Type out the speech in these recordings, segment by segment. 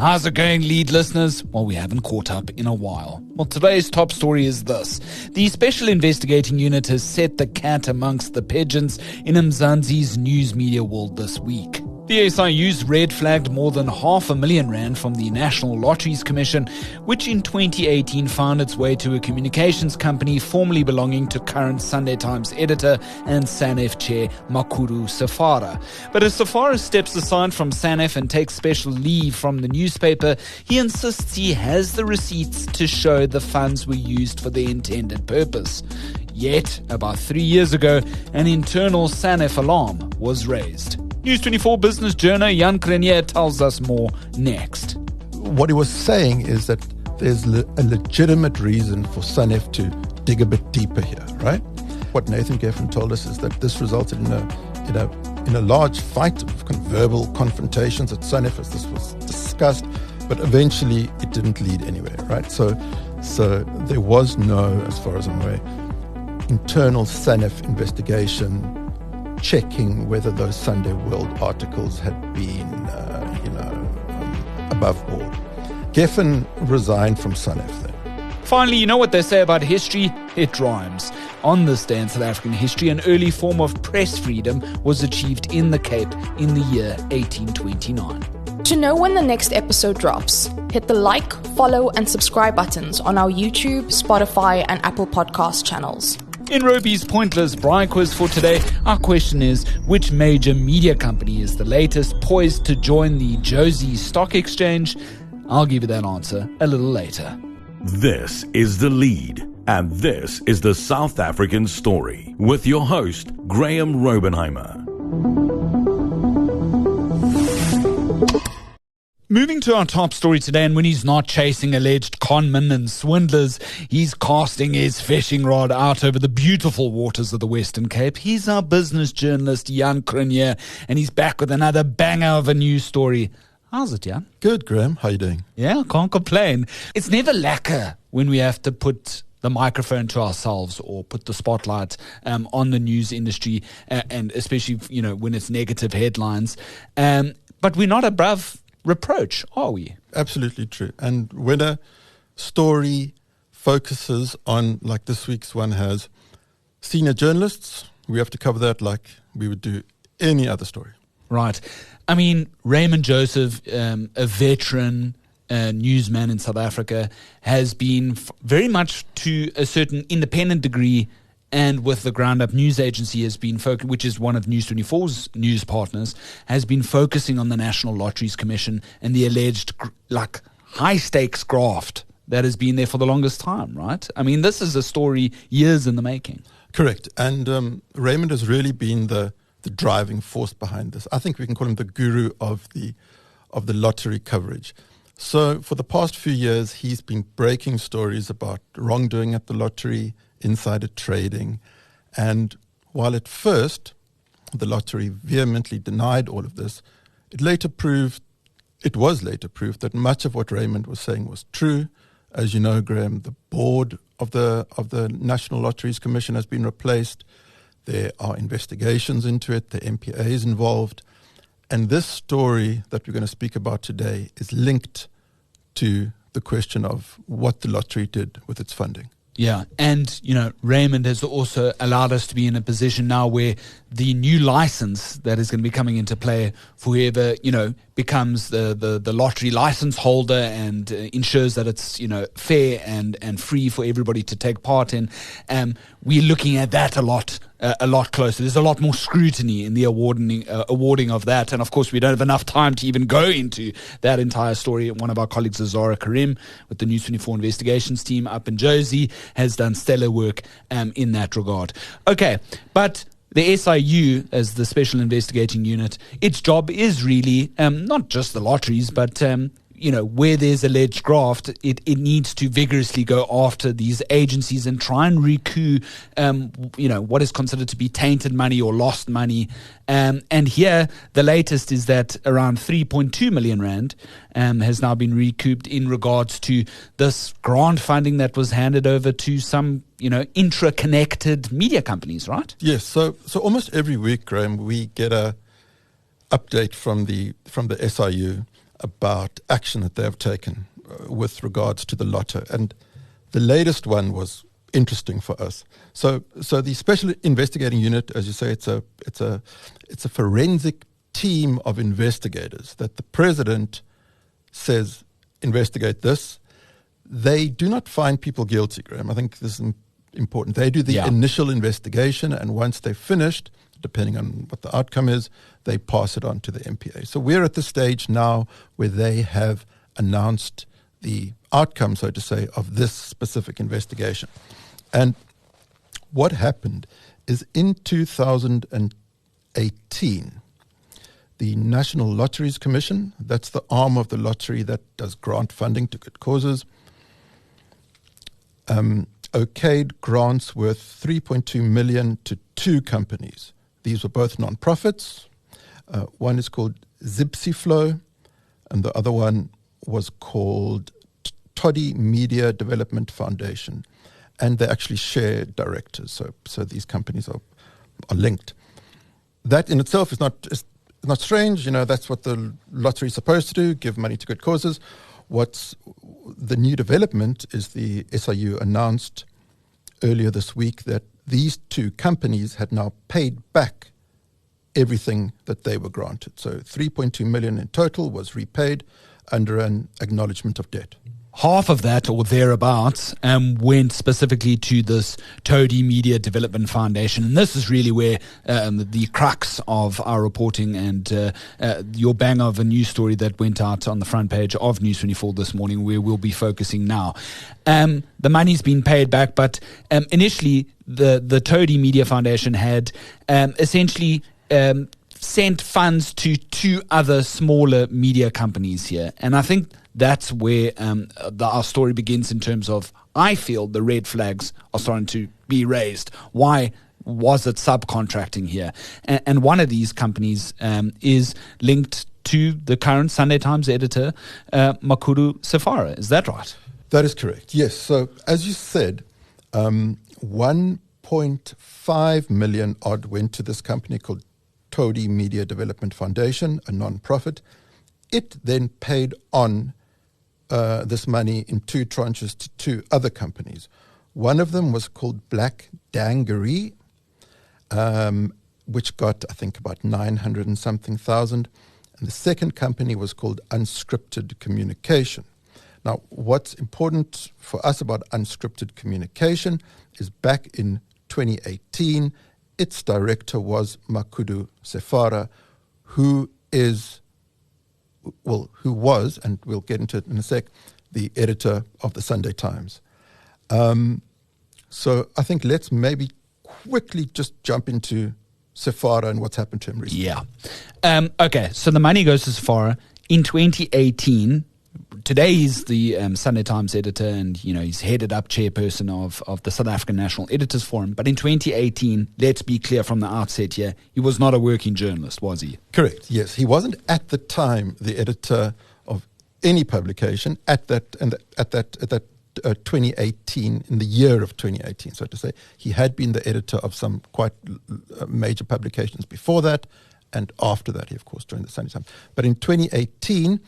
How's it going, lead listeners? Well, we haven't caught up in a while. Well, today's top story is this. The Special Investigating Unit has set the cat amongst the pigeons in Mzansi's news media world this week. The SIU's red flagged more than R500,000 from the National Lotteries Commission, which in 2018 found its way to a communications company formerly belonging to current Sunday Times editor and Sanef chair Makhudu Sefara. But as Safara steps aside from Sanef and takes special leave from the newspaper, he insists he has the receipts to show the funds were used for the intended purpose. Yet, about 3 years ago, an internal Sanef alarm was raised. News 24 business journo Jan Cronje tells us more next. What he was saying is that there's a legitimate reason for Sanef to dig a bit deeper here, right? What Nathan Geffen told us is that this resulted in a large fight of verbal confrontations at Sanef as this was discussed, but eventually it didn't lead anywhere, right? So there was no, as far as I'm aware, internal Sanef investigation checking whether those Sunday World articles had been, above board. Geffen resigned from Sanef then. Finally, you know what they say about history? It rhymes. On this day in South African history, an early form of press freedom was achieved in the Cape in the year 1829. To know when the next episode drops, hit the like, follow, and subscribe buttons on our YouTube, Spotify, and Apple Podcast channels. In Roby's pointless Braai quiz for today, our question is, which major media company is the latest poised to join the Jozi Stock Exchange? I'll give you that answer a little later. This is The Lead, and this is the South African Story, with your host, Graham Robenheimer. Moving to our top story today, and when he's not chasing alleged conmen and swindlers, he's casting his fishing rod out over the beautiful waters of the Western Cape. He's our business journalist, Jan Cronje, and he's back with another banger of a news story. How's it, Jan? Good, Graham. How you doing? Yeah, can't complain. It's never lacquer when we have to put the microphone to ourselves or put the spotlight on the news industry, and especially, when it's negative headlines. But we're not above reproach, are we? Absolutely true. And when a story focuses on, like this week's one has, senior journalists, we have to cover that like we would do any other story. Right. I mean, Raymond Joseph, a veteran newsman in South Africa, has been very much to a certain independent degree, and with the Ground Up News Agency has been which is one of News 24's news partners, has been focusing on the National Lotteries Commission and the alleged high stakes graft that has been there for the longest time, right? I mean, this is a story years in the making. Correct. And Raymond has really been the driving force behind this. I think we can call him the guru of the lottery coverage. So for the past few years, he's been breaking stories about wrongdoing at the lottery, insider trading. And while at first the lottery vehemently denied all of this, it was later proved that much of what Raymond was saying was true. As you know, Graham, the board of the National Lotteries Commission has been replaced. There are investigations into it. The MPA is involved. And this story that we're going to speak about today is linked to the question of what the lottery did with its funding. Yeah, and, Raymond has also allowed us to be in a position now where the new license that is going to be coming into play for whoever, becomes the lottery license holder and ensures that it's, fair and free for everybody to take part in. We're looking at that a lot closer. There's a lot more scrutiny in the awarding of that. And of course, we don't have enough time to even go into that entire story. One of our colleagues, Zara Karim, with the News 24 investigations team up in Jozi, has done stellar work in that regard. Okay, but the SIU, as the Special Investigating Unit, its job is really not just the lotteries, but where there's alleged graft, it needs to vigorously go after these agencies and try and recoup, what is considered to be tainted money or lost money. And here, the latest is that around 3.2 million rand has now been recouped in regards to this grant funding that was handed over to some, intra-connected media companies, right? Yes. So almost every week, Graham, we get a update from the SIU about action that they have taken with regards to the lotto. And the latest one was interesting for us. So the Special Investigating Unit, as you say, it's a forensic team of investigators that the president says investigate this. They do not find people guilty, Graham. I think this is important. They do the initial investigation, and once they've finished, depending on what the outcome is, they pass it on to the MPA. So we're at the stage now where they have announced the outcome, so to say, of this specific investigation. And what happened is in 2018, the National Lotteries Commission, that's the arm of the lottery that does grant funding to good causes, okayed grants worth 3.2 million to 2 companies. These were both non-profits. One is called Zipsiflow, and the other one was called Toddy Media Development Foundation. And they actually share directors, so these companies are linked. That in itself is not strange. That's what the lottery is supposed to do, give money to good causes. What's the new development is the SIU announced earlier this week that these 2 companies had now paid back everything that they were granted. So 3.2 million in total was repaid under an acknowledgement of debt. Half of that, or thereabouts, went specifically to this Toddy Media Development Foundation. And this is really where the crux of our reporting and your bang of a news story that went out on the front page of News 24 this morning, where we'll be focusing now. The money's been paid back, but initially the Toddy Media Foundation had essentially sent funds to 2 other smaller media companies here. And I think that's where our story begins in terms of, I feel the red flags are starting to be raised. Why was it subcontracting here? And one of these companies is linked to the current Sunday Times editor, Makhudu Sefara. Is that right? That is correct, yes. So as you said, 1.5 million odd went to this company called Toddy Media Development Foundation, a non-profit. It then paid on this money in 2 tranches to 2 other companies. One of them was called Black Dangaree, which got, I think, about 900 and something thousand. And the second company was called Unscripted Communication. Now, what's important for us about unscripted communication is back in 2018, its director was Makhudu Sefara, who was, and we'll get into it in a sec, the editor of the Sunday Times. So I think let's maybe quickly just jump into Sefara and what's happened to him recently. Yeah. Okay, so the money goes to Sefara in 2018. Today he's the Sunday Times editor, and he's headed up chairperson of the South African National Editors Forum. But in 2018, let's be clear from the outset here, he was not a working journalist, was he? Correct. Yes, he wasn't at the time the editor of any publication at that 2018, in the year of 2018, so to say. He had been the editor of some quite major publications before that, and after that, he of course joined the Sunday Times. But in 2018.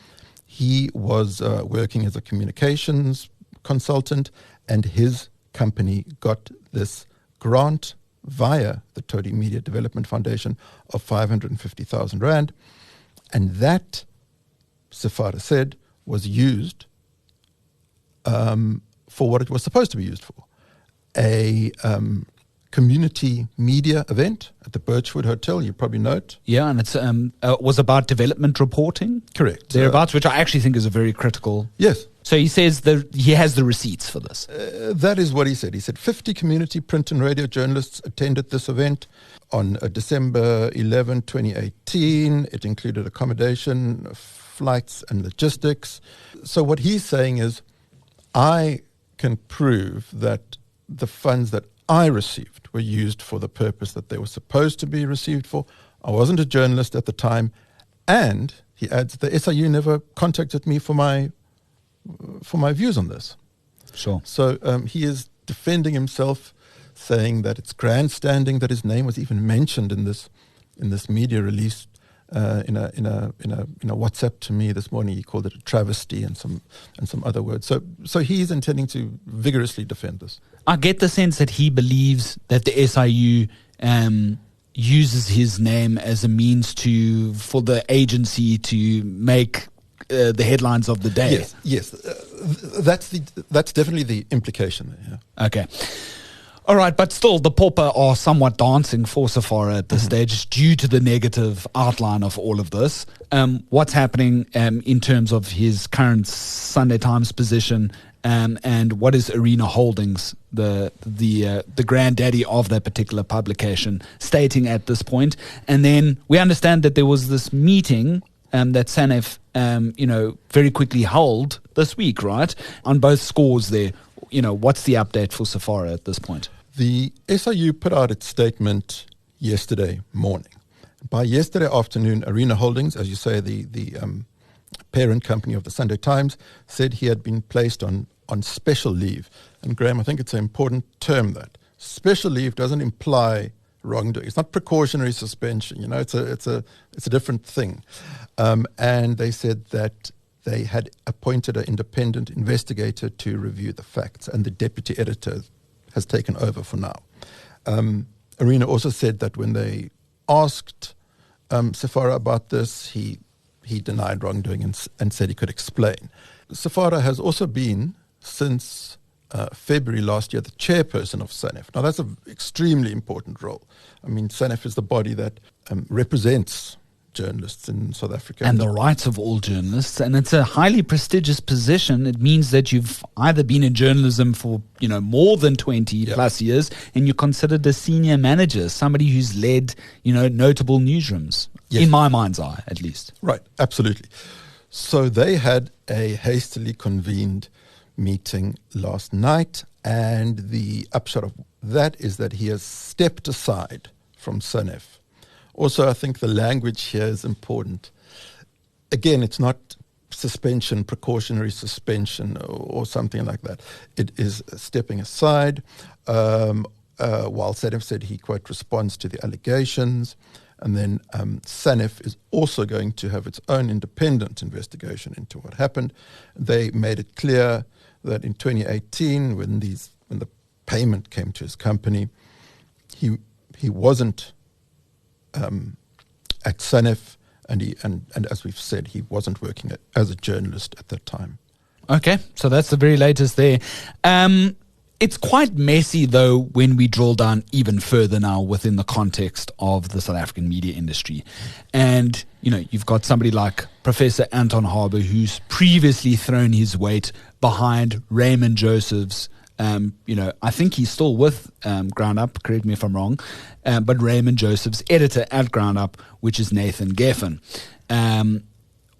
He was working as a communications consultant, and his company got this grant via the Toddy Media Development Foundation of 550,000 Rand. And that, Safara said, was used for what it was supposed to be used for. A community media event at the Birchwood Hotel, you probably know it. Yeah, and it's was about development reporting. Correct. Thereabouts, which I actually think is a very critical... Yes. So he says he has the receipts for this. That is what he said. He said 50 community print and radio journalists attended this event on December 11, 2018. It included accommodation, flights and logistics. So what he's saying is, I can prove that the funds that I received were used for the purpose that they were supposed to be received for. I wasn't a journalist at the time. And he adds, the SIU never contacted me for my views on this. Sure. So he is defending himself, saying that it's grandstanding that his name was even mentioned in this media release, in a WhatsApp to me this morning. He called it a travesty and some other words. So he's intending to vigorously defend this. I get the sense that he believes that the SIU uses his name as a means for the agency to make the headlines of the day. Yes. That's definitely the implication there. Yeah. Okay. All right, but still, the pauper are somewhat dancing for Safara at this stage due to the negative outline of all of this. What's happening in terms of his current Sunday Times position, and what is Arena Holdings, the granddaddy of that particular publication, stating at this point? And then we understand that there was this meeting that Sanef, very quickly held this week, right? On both scores there. What's the update for Safara at this point? The SIU put out its statement yesterday morning. By yesterday afternoon, Arena Holdings, as you say, the parent company of the Sunday Times, said he had been placed on special leave. And Graham, I think it's an important term that. Special leave doesn't imply wrongdoing. It's not precautionary suspension. It's a different thing. And they said that they had appointed an independent investigator to review the facts, and the deputy editor has taken over for now. Arena also said that when they asked Sefara about this, he denied wrongdoing and said he could explain. Sefara has also been, since February last year, the chairperson of Sanef. Now, that's an extremely important role. I mean, Sanef is the body that represents journalists in South Africa. And the rights of all journalists. And it's a highly prestigious position. It means that you've either been in journalism for, more than 20 plus years, and you're considered a senior manager, somebody who's led, notable newsrooms, in my mind's eye, at least. Right, absolutely. So they had a hastily convened meeting last night, and the upshot of that is that he has stepped aside from Sanef. Also, I think the language here is important. Again, it's not suspension, precautionary suspension or something like that. It is stepping aside, while Sanef said he, quote, responds to the allegations. And then Sanef is also going to have its own independent investigation into what happened. They made it clear that in 2018, when the payment came to his company, he wasn't at Sanef, and as we've said, he wasn't working as a journalist at that time. Okay, so that's the very latest there. It's quite messy, though, when we drill down even further now within the context of the South African media industry. And, you've got somebody like Professor Anton Harber, who's previously thrown his weight behind Raymond Joseph's I think he's still with Ground Up, correct me if I'm wrong, but Raymond Joseph's editor at Ground Up, which is Nathan Geffen.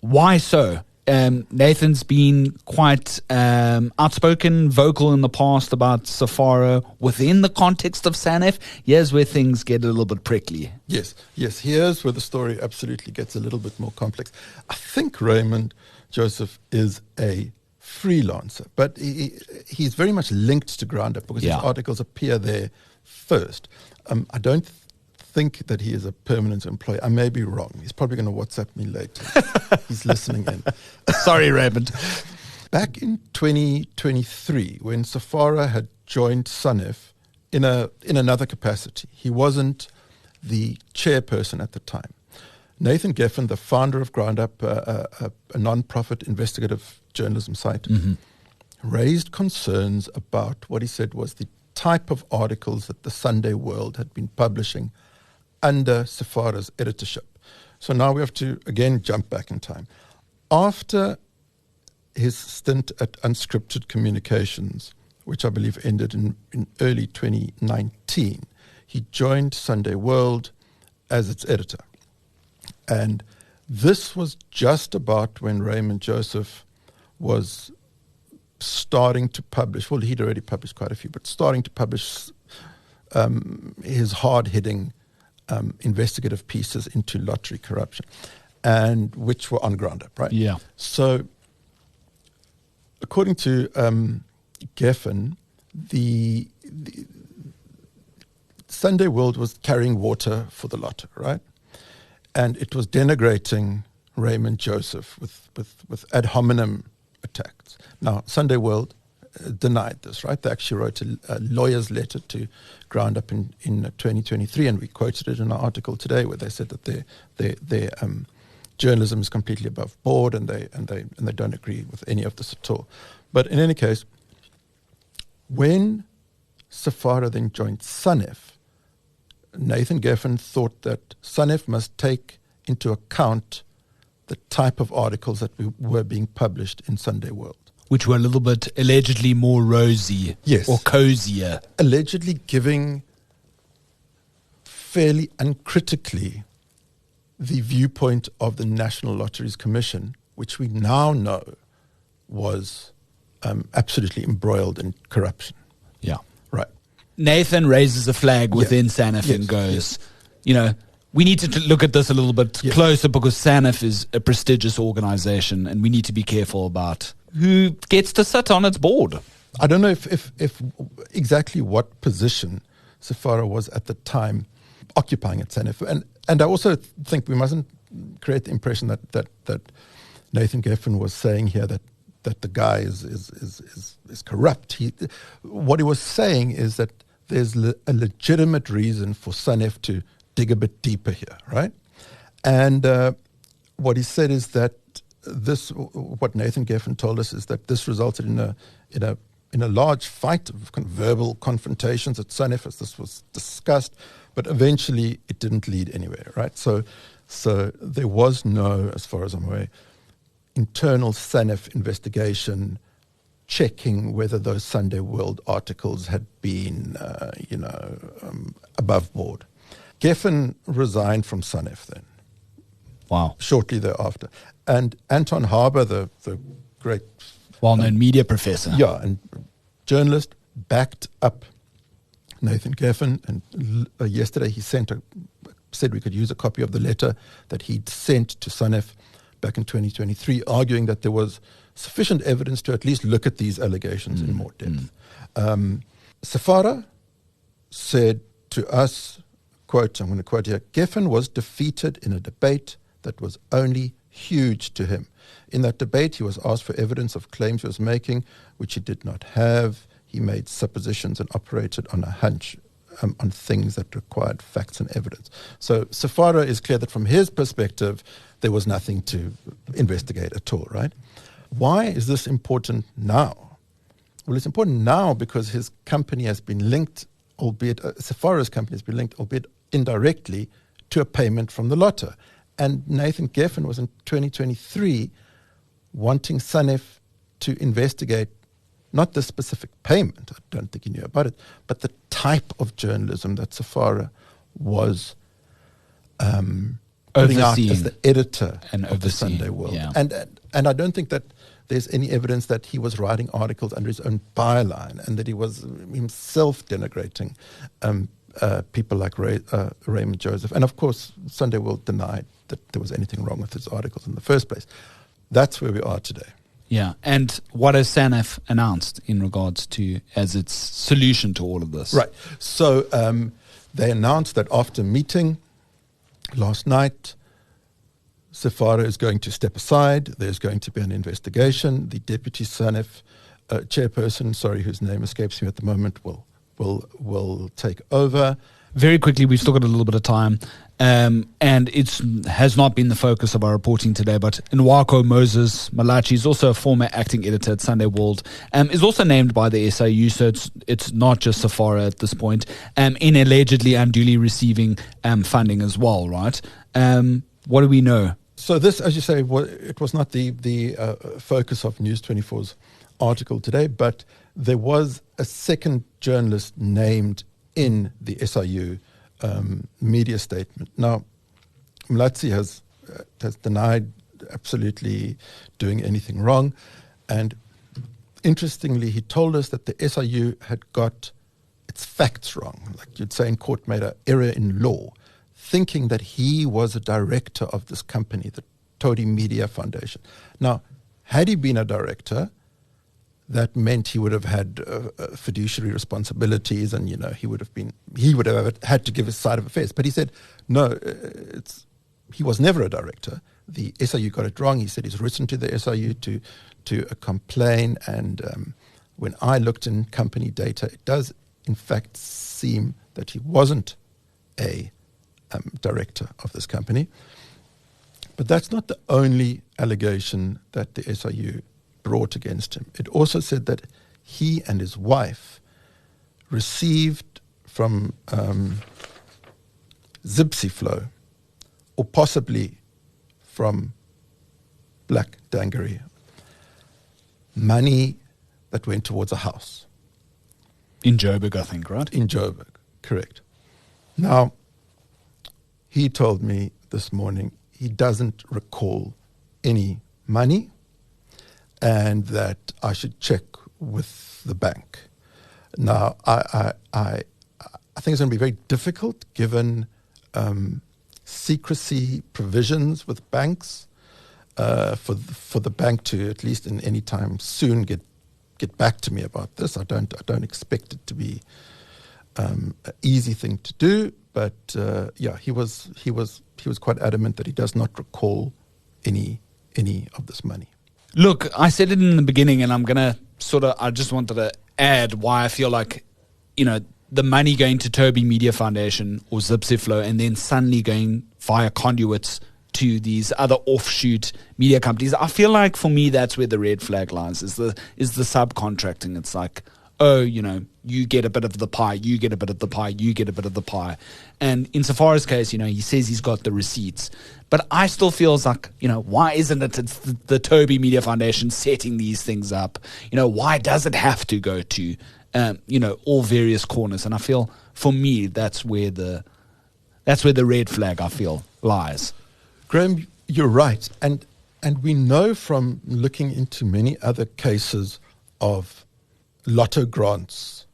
Why so? Nathan's been quite outspoken, vocal in the past about Safara within the context of Sanef. Here's where things get a little bit prickly. Yes. Here's where the story absolutely gets a little bit more complex. I think Raymond Joseph is a freelancer, but he's very much linked to Ground Up because his articles appear there first. I don't think that he is a permanent employee. I may be wrong. He's probably going to WhatsApp me later. He's listening in. Sorry, Raymond. Back in 2023, when Safara had joined Sanef in another capacity, he wasn't the chairperson at the time. Nathan Geffen, the founder of Ground Up, a non-profit investigative journalism site, raised concerns about what he said was the type of articles that the Sunday World had been publishing under Safara's editorship. So now we have to, again, jump back in time. After his stint at Unscripted Communications, which I believe ended in early 2019, he joined Sunday World as its editor. And this was just about when Raymond Joseph was starting to publish, well, he'd already published quite a few, but starting to publish his hard-hitting investigative pieces into lottery corruption, and which were on Ground Up, right? Yeah. So, according to Geffen, the Sunday World was carrying water for the lotto, right? And it was denigrating Raymond Joseph with ad hominem attacks. Now, Sunday World denied this, right? They actually wrote a lawyer's letter to Ground Up in 2023, and we quoted it in our article today, where they said that their journalism is completely above board, and they don't agree with any of this at all. But in any case, when Safara then joined Sanef, Nathan Geffen thought that Sanef must take into account the type of articles that were being published in Sunday World. Which were a little bit allegedly more rosy, yes, or cozier. Allegedly giving fairly uncritically the viewpoint of the National Lotteries Commission, which we now know was absolutely embroiled in corruption. Yeah. Right. Nathan raises a flag within Sanef and goes, we need to look at this a little bit closer, because Sanef is a prestigious organization and we need to be careful about who gets to sit on its board. I don't know if exactly what position Sefara was at the time occupying at Sanef. And I also think we mustn't create the impression that Nathan Geffen was saying here that the guy is corrupt. What he was saying is that there's a legitimate reason for Sanef to dig a bit deeper here, right? And what he said is that what Nathan Geffen told us is that this resulted in a large fight of kind of verbal confrontations at Sanef, as this was discussed, but eventually it didn't lead anywhere, right? So there was no, as far as I'm aware, internal Sanef investigation checking whether those Sunday World articles had been, above board. Geffen resigned from Sanef then. Wow. Shortly thereafter. And Anton Harber, the great... well-known media professor. Yeah, and journalist, backed up Nathan Geffen. And yesterday he said we could use a copy of the letter that he'd sent to Sanef back in 2023, arguing that there was sufficient evidence to at least look at these allegations in more depth. Safara said to us, quote, I'm going to quote here, Geffen was defeated in a debate that was only huge to him. In that debate, he was asked for evidence of claims he was making, which he did not have. He made suppositions and operated on a hunch on things that required facts and evidence. So Safara is clear that from his perspective, there was nothing to investigate at all, right? Why is this important now? Well, it's important now because his company has been linked, albeit Safara's company has been linked, albeit indirectly, to a payment from the Lotto. And Nathan Geffen was in 2023 wanting Sanef to investigate not the specific payment, I don't think he knew about it, but the type of journalism that Safara was putting out as the editor of the Sunday World. Yeah. And I don't think that there's any evidence that he was writing articles under his own byline and that he was himself denigrating people like Raymond Joseph. And of course, Sunday World denied that there was anything wrong with his articles in the first place. That's where we are today. Yeah. And what has Sanef announced in regards to as its solution to all of this? Right. So they announced that after meeting last night, Sefara is going to step aside. There's going to be an investigation. The deputy Sanef chairperson, whose name escapes me at the moment, will take over. Very quickly, we've still got a little bit of time, and it has not been the focus of our reporting today, but Nwako Moses Malachi is also a former acting editor at Sunday World, is also named by the SIU, so it's not just Safara at this point, in allegedly unduly receiving funding as well, right? What do we know? So this, as you say, it was not the focus of News 24's article today, but there was a second journalist named in the SIU media statement. Now, Mzansi has denied absolutely doing anything wrong, and interestingly, he told us that the SIU had got its facts wrong, like you'd say in court, made an error in law, thinking that he was a director of this company, the Todi Media Foundation. Now, had he been a director, that meant he would have had fiduciary responsibilities, and he would have had to give his side of affairs. But he said, no, it's he was never a director. The SIU got it wrong. He said he's written to the SIU to complain, and when I looked in company data, it does in fact seem that he wasn't a director of this company. But that's not the only allegation that the SIU brought against him. It also said that he and his wife received from Zipsiflow, or possibly from Black Dangaree, money that went towards a house. In Joburg, I think, right? In Joburg, correct. Now, he told me this morning he doesn't recall any money and that I should check with the bank. Now, I think it's going to be very difficult given secrecy provisions with banks for the bank to, at least in any time soon, get back to me about this. I don't expect it to be an easy thing to do, but he was quite adamant that he does not recall any of this money. Look, I said it in the beginning, and I'm gonna I just wanted to add why I feel like, the money going to Toby Media Foundation or Zipsiflow and then suddenly going via conduits to these other offshoot media companies. I feel like for me that's where the red flag lies, is the subcontracting. It's like, you get a bit of the pie, you get a bit of the pie, you get a bit of the pie. And in Safara's case, he says he's got the receipts. But I still feels like, why isn't it the Toby Media Foundation setting these things up? Why does it have to go to all various corners? And I feel, for me, that's where the red flag, I feel, lies. Graham, you're right. And we know from looking into many other cases of lotto grants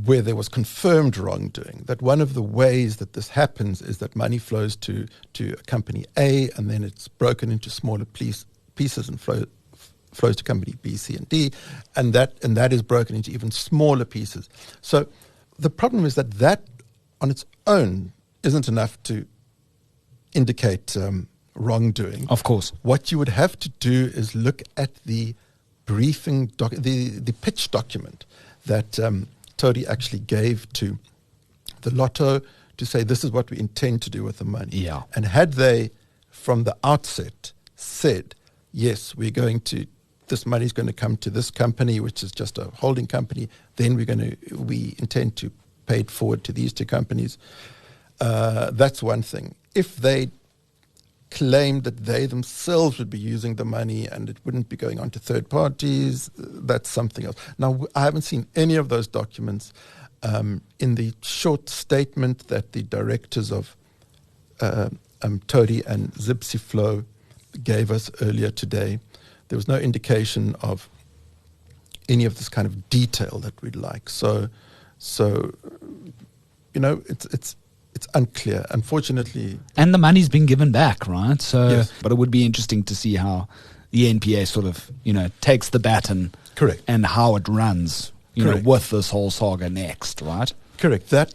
where there was confirmed wrongdoing, that one of the ways that this happens is that money flows to company A, and then it's broken into smaller pieces and flows to company B, C, and D, and that is broken into even smaller pieces. So the problem is that on its own isn't enough to indicate wrongdoing. Of course. What you would have to do is look at the briefing, the pitch document that Todi actually gave to the lotto to say this is what we intend to do with the money. Yeah. And had they, from the outset, said, yes, this money is going to come to this company, which is just a holding company, then we intend to pay it forward to these two companies. That's one thing. If they claimed that they themselves would be using the money and it wouldn't be going on to third parties, that's something else. Now, I haven't seen any of those documents. In the short statement that the directors of Todi and Zipsiflow gave us earlier today, there was no indication of any of this kind of detail that we'd like. So it's unclear, unfortunately. And the money's been given back, right? So, yes. But it would be interesting to see how the NPA sort of, takes the baton. Correct. And how it runs, with this whole saga next, right? Correct. That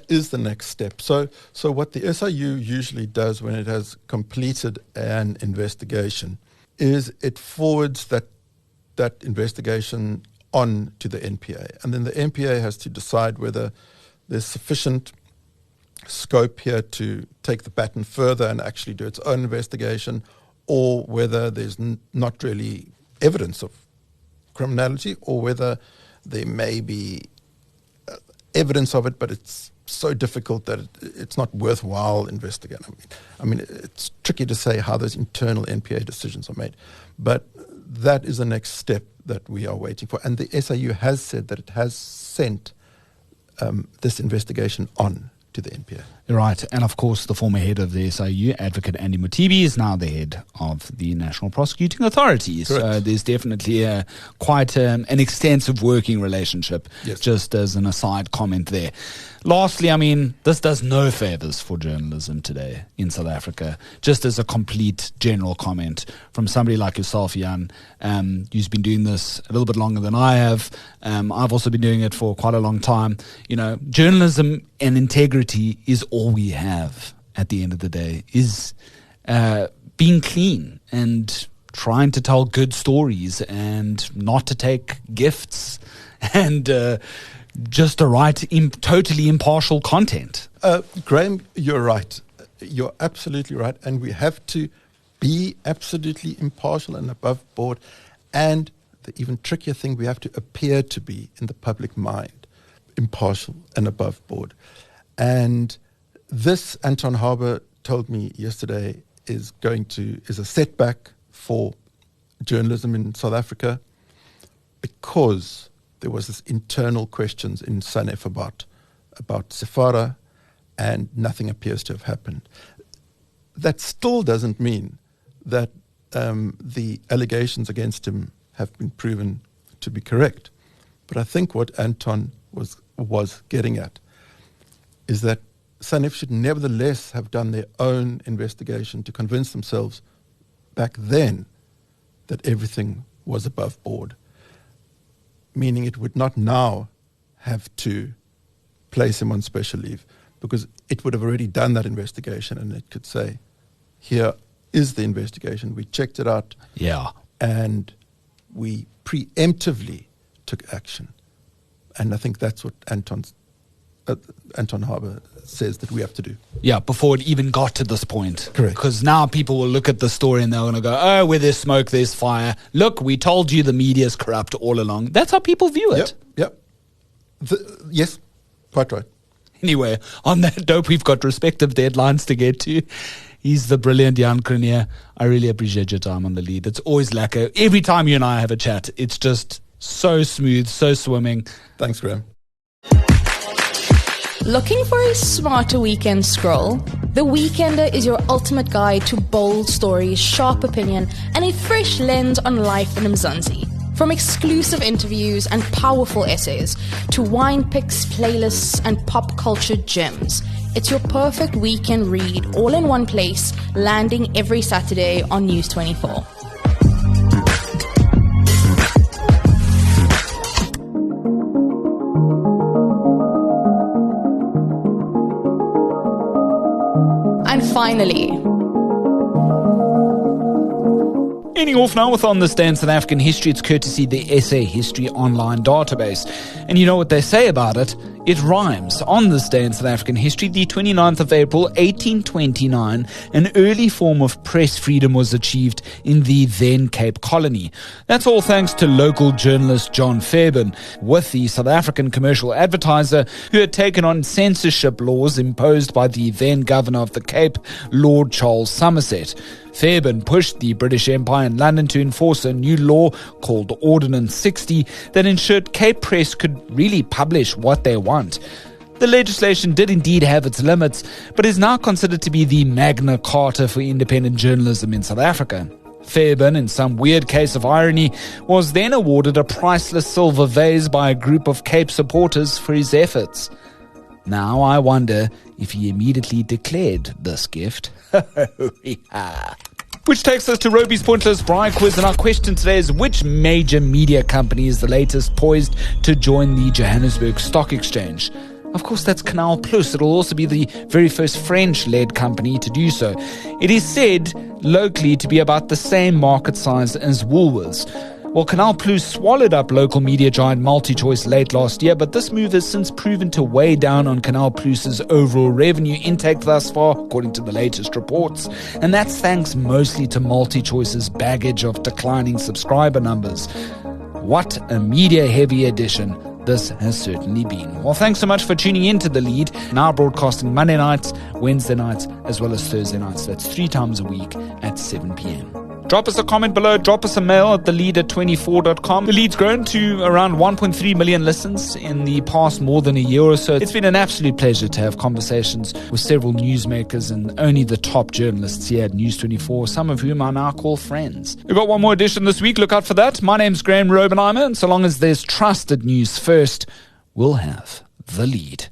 is the next step. So what the SIU usually does when it has completed an investigation is it forwards that investigation on to the NPA. And then the NPA has to decide whether there's sufficient scope here to take the baton further and actually do its own investigation, or whether there's not really evidence of criminality, or whether there may be evidence of it, but it's so difficult that it's not worthwhile investigating. I mean, it's tricky to say how those internal NPA decisions are made, but that is the next step that we are waiting for. And the SIU has said that it has sent this investigation on to the NPA. Right. And of course, the former head of the SIU, Advocate Andy Mutibi, is now the head of the National Prosecuting Authority. Correct. So there's definitely quite an extensive working relationship, yes. Just as an aside comment there. Lastly, I mean, this does no favors for journalism today in South Africa. Just as a complete general comment from somebody like yourself, Jan, who's been doing this a little bit longer than I have. I've also been doing it for quite a long time. Journalism and integrity is all we have. at the end of the day is being clean and trying to tell good stories and not to take gifts and just to write totally impartial content. Graham, you're right. You're absolutely right. And we have to be absolutely impartial and above board. And the even trickier thing, we have to appear to be in the public mind impartial and above board. And this, Anton Harber told me yesterday, is a setback for journalism in South Africa because there was this internal questions in Sanef about Safara, and nothing appears to have happened. That still doesn't mean that the allegations against him have been proven to be correct. But I think what Anton was getting at is that Sanef should nevertheless have done their own investigation to convince themselves back then that everything was above board, meaning it would not now have to place him on special leave, because it would have already done that investigation and it could say, here is the investigation, we checked it out, and we preemptively took action. And I think that's what Anton Harber says that we have to do. Yeah, before it even got to this point. Correct. Because now people will look at the story and they're going to go, oh, where there's smoke, there's fire. Look, we told you the media's corrupt all along. That's how people view it. Yep. Yes, quite right. Anyway, on that note, we've got respective deadlines to get to. He's the brilliant Jan Cronje. I really appreciate your time on the lead. It's always lacquer. Every time you and I have a chat, it's just so smooth, so swimming. Thanks, Graham. Looking for a smarter weekend scroll? The Weekender is your ultimate guide to bold stories, sharp opinion, and a fresh lens on life in Mzansi. From exclusive interviews and powerful essays to wine picks, playlists, and pop culture gems, it's your perfect weekend read all in one place, landing every Saturday on News 24. And finally, ending off now with On This Day in South African History. It's courtesy the SA History Online database. And you know what they say about it? It rhymes. On this day in South African history, the 29th of April, 1829, an early form of press freedom was achieved in the then Cape Colony. That's all thanks to local journalist John Fairbairn, with the South African Commercial Advertiser, who had taken on censorship laws imposed by the then Governor of the Cape, Lord Charles Somerset. Fairbairn pushed the British Empire in London to enforce a new law called Ordinance 60 that ensured Cape Press could really publish what they want. The legislation did indeed have its limits, but is now considered to be the Magna Carta for independent journalism in South Africa. Fairbairn, in some weird case of irony, was then awarded a priceless silver vase by a group of Cape supporters for his efforts. Now I wonder if he immediately declared this gift. Which takes us to Roby's Pointless Braai Quiz, and our question today is: which major media company is the latest poised to join the Johannesburg Stock Exchange? Of course, that's Canal Plus. It'll also be the very first French-led company to do so. It is said locally to be about the same market size as Woolworths. Well, Canal Plus swallowed up local media giant MultiChoice late last year, but this move has since proven to weigh down on Canal Plus's overall revenue intake thus far, according to the latest reports. And that's thanks mostly to MultiChoice's baggage of declining subscriber numbers. What a media-heavy edition this has certainly been. Well, thanks so much for tuning in to The Lead, now broadcasting Monday nights, Wednesday nights, as well as Thursday nights. That's 3 times a week at 7 p.m. Drop us a comment below, drop us a mail at thelead@24.com. The Lead's grown to around 1.3 million listens in the past more than a year or so. It's been an absolute pleasure to have conversations with several newsmakers and only the top journalists here at News 24, some of whom I now call friends. We've got one more edition this week, look out for that. My name's Graham Robenheimer, and so long as there's trusted news first, we'll have The Lead.